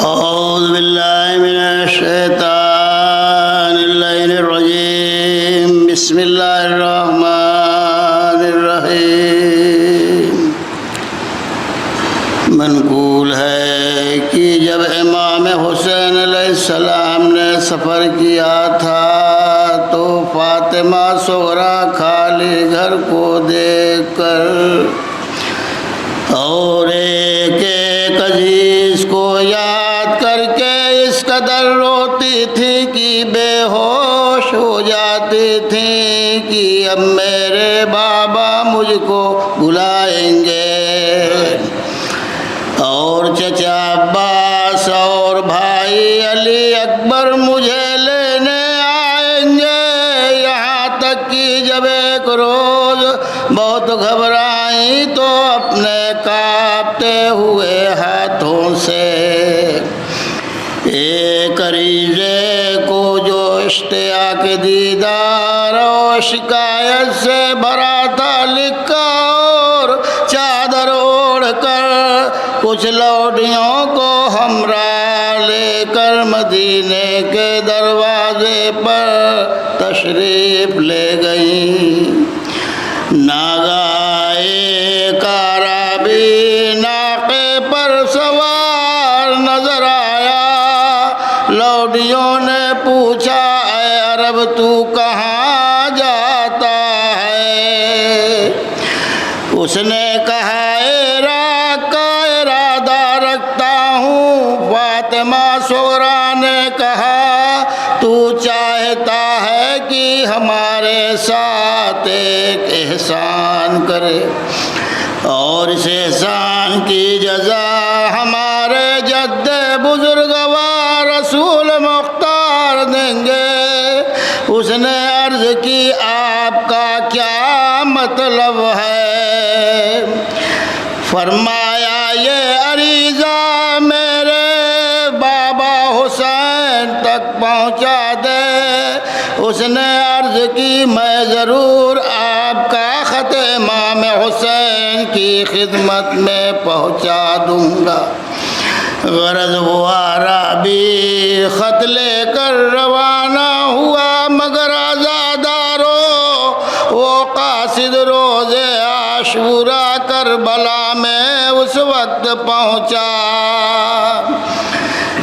أعوذ بالله من الشيطان الرجيم بسم الله الرحمن الرحيم منقول ہے کہ جب امام حسین علیہ السلام نے سفر کیا تھا تو فاطمہ صغریٰ خالی گھر کو دیکھ کر اور ایک ایک عزیز کو یاد کر کے اس قدر روتی تھی کہ بے ہوش ہو جاتی تھی کہ اب میرے بابا مجھ کو بلائیں گے اور چچا عباس اور بھائی علی اکبر مجھے لینے آئیں گے، یہاں تک کہ جب ایک روز بہت گھبرائی تو اپنے کانپتے ہوئے ہاتھوں سے ایک عریضے کو جو اشتیاق دیدار اور شکایت سے بھرا تھا لکھا اور چادر اوڑھ کر کچھ لوڈیوں کو ہمراہ لے کر مدینے کے دروازے پر تشریف لے گئیں۔ ناگہاں ایک اعرابی ناقے پر سوار نظر آیا۔ لوڈیوں نے پوچھا، اے عرب تو کہاں جاتا ہے؟ اس نے کہا، عراق کا ارادہ رکھتا ہوں۔ فاطمہ صغریٰ نے کہا، تو چاہتا ہے کہ ہمارے ساتھ ایک احسان کرے اور اس احسان کی جزا ہمارے جد بزرگوار رسول مختار دیں گے۔ اس نے عرض کی، آپ کا کیا مطلب ہے؟ فرمایا، یہ عریضہ میرے بابا حسین تک پہنچا دے۔ اس نے عرض کی، میں ضرور آپ کا خط امام حسین کی خدمت میں پہنچا دوں گا۔ غرض وہ اعرابی خط لے کر روانہ ہوا، مگر عزادارو وہ قاصد روز عاشوراء کربلا میں اس وقت پہنچا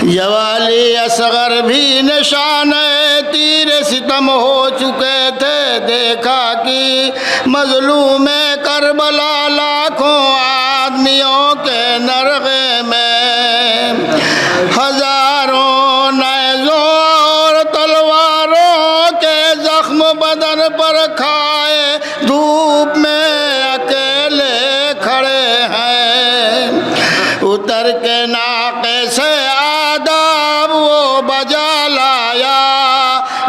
جوالی اصغر بھی نشان تیر ستم ہو چکے تھے۔ دیکھا کہ مظلوم کربلا لاکھوں آدمیوں کے نرغے میں ہزاروں نیزوں اور تلواروں کے زخم بدن پر کھائے دھوپ میں اکیلے کھڑے ہیں۔ اتر کے ناقے سے آداب وہ بجا لایا،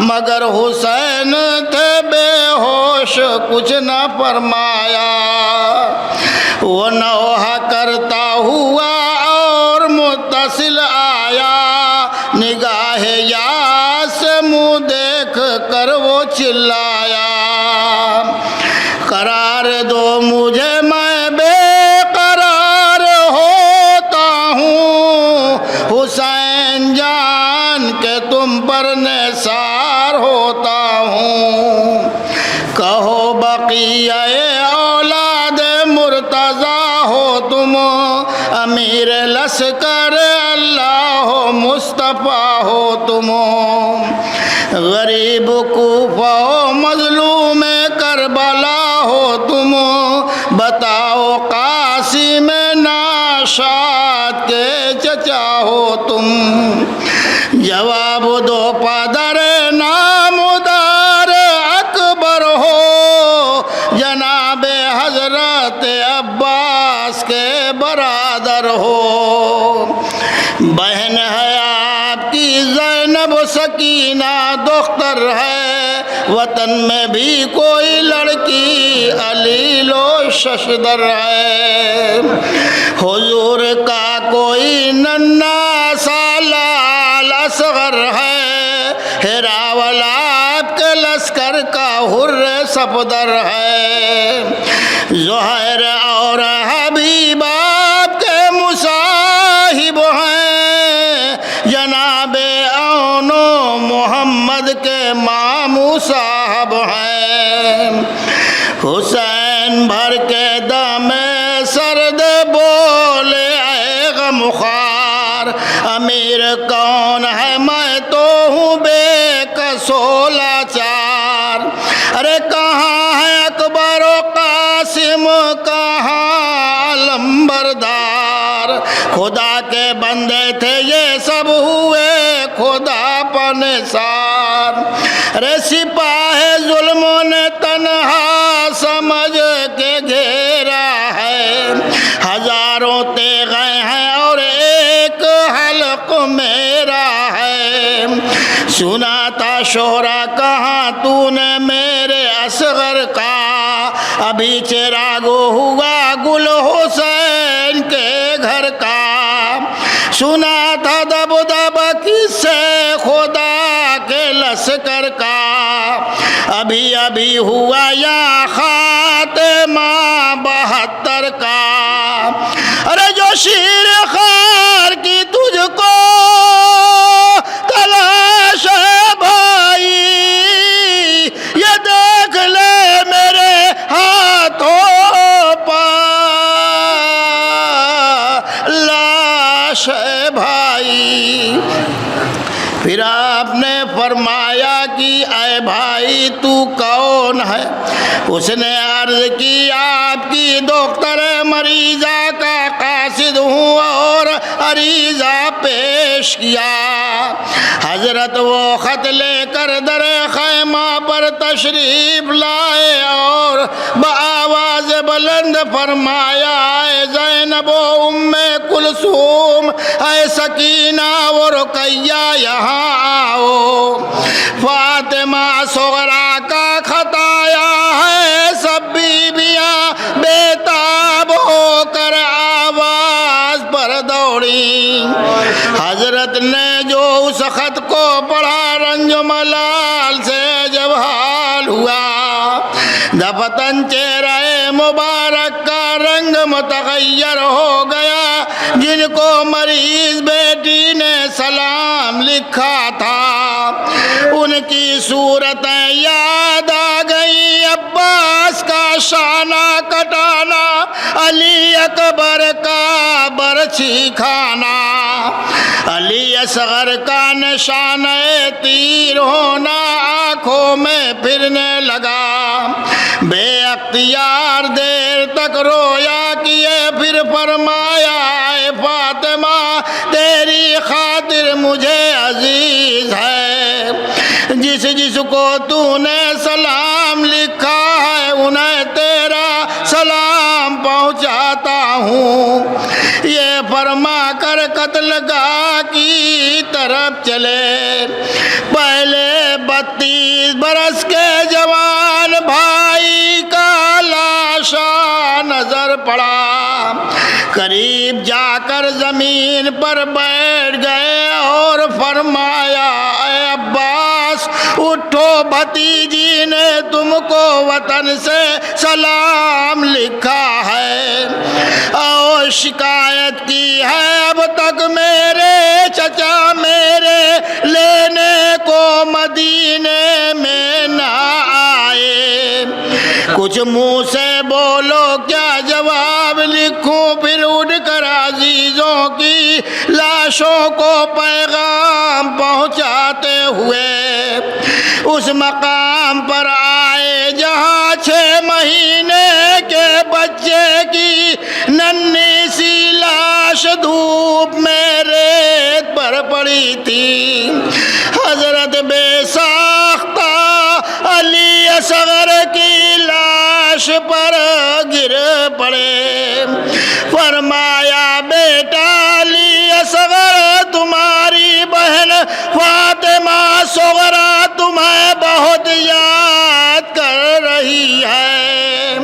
مگر حسین تھے بے ہوش، کچھ نہ فرمایا۔ وہ نوحہ کرتا ہوا اور متصل آیا، نگاہ یاد سے منہ دیکھ کر وہ چلایا، قرار دو مجھے میں بے قرار ہوتا ہوں، حسین جان کہ تم پر نثار ہوتا ہوں۔ کہو بقیہ اولاد مرتضیٰ ہو تم، امیر لشکر اللہ ہو مصطفیٰ ہو تم، غریب کوفہ ہو مظلوم کربلا ہو تم، بتاؤ قاسم ناشاد کے چچا ہو تم۔ جواب دو پدر نامدار اکبر ہو، جناب حضرت عباس کے برادر ہو۔ بہن ہے آپ کی زینب سکینہ دختر ہے، وطن میں بھی کوئی لڑکی علیل و ششدر ہے۔ حضور کا کوئی ننھا سا لال اصغر ہے، ہراول آپ کے لشکر کا حر صفدر ہے۔ زہیر اور حبیب آپ کے مصاحب ہیں، صاحب ہیں. حسین بھر کے دم سرد بولے اے غمخوار, امیر کون ہے میں تو ہوں بے کسو لاچار. ارے کہاں ہے اکبر و قاسم, کہاں علمبردار, خدا کے بندے تھے یہ سب ہوئے خدا پنسار. ارے سپاہ ظلموں نے تنہا سمجھ کے گھیرا ہے, ہزاروں تیغیں ہیں اور ایک حلق میرا ہے. سنا تھا شہرا کہاں تو نے میرے اصغر کا, ابھی چراغ ہوا گل حسین کے گھر کا. سنا تھا دب دب کس سے خدا کے لشکر کا, ابھی ابھی ہوا یا خاتمہ 72 کا. ارے جو شیر خار کی تجھ کو تلاش ہے بھائی, یہ دیکھ لے میرے ہاتھوں پا لاش ہے بھائی. پھر آپ نے فرمایا کہ اے بھائی تو کون ہے؟ اس نے عرض کی آپ کی دختر مریضہ کا قاصد ہوں اور عریضہ پیش کیا. حضرت وہ خط لے کر در خیمہ پر تشریف لائے اور بآواز بلند فرمایا اے زینب و ام کلثوم, اے سکینہ و رقیہ یہاں آؤ. فاطمہ صغرا کا خط آیا ہے, سب بیویاں بیتاب ہو کر آواز پر دوڑی. حضرت نے جو اس خط کو پڑھا رنج ملال سے جب حال ہوا, دفتن چہرہ مبارک کا رنگ متغیر ہو گیا. جن کو مریض بیٹی نے سلام لکھا تھا ان کی صورتیں یاد آ گئی. عباس کا شانہ کٹانا, علی اکبر کا برچھی کھانا, علی اصغر کا نشانہ تیر ہونا آنکھوں میں پھرنے لگا. بے اختیار دیر تک رویا کیے, پھر فرمایا اے فاطمہ تیری خاطر مجھے عزیز ہے, جس جس کو تو نے سلام لکھا ہے انہیں تیرا سلام پہنچاتا ہوں. یہ فرما کر قتل گاہ کی طرف چلے. پہلے 32 برس کے جوان بھائی کا لاشا نظر پڑا, قریب جا کر زمین پر بیٹھ گئے اور فرمایا اے عباس اٹھو, بھتیجی نے تم کو وطن سے سلام لکھا ہے اور شکایت کی ہے اب تک میرے چچا میرے لینے کو مدینے میں نہ آئے. کچھ منہ سے بولو کیا جواب لکھوں, پھر اٹھ کر عزیزوں کی لاشوں کو پیغام پہنچاتے ہوئے اس مقام پر آئے جہاں 6 مہینے کے بچے کی ننھی سی لاش دھوپ میں ریت پر پڑی تھی. حضرت بے ساختہ علی اصغر کی لاش پر گر پڑے. فرمایا بیٹا علی اصغر تمہاری بہن فاطمہ صغرا تمہیں بہت یاد کر رہی ہے,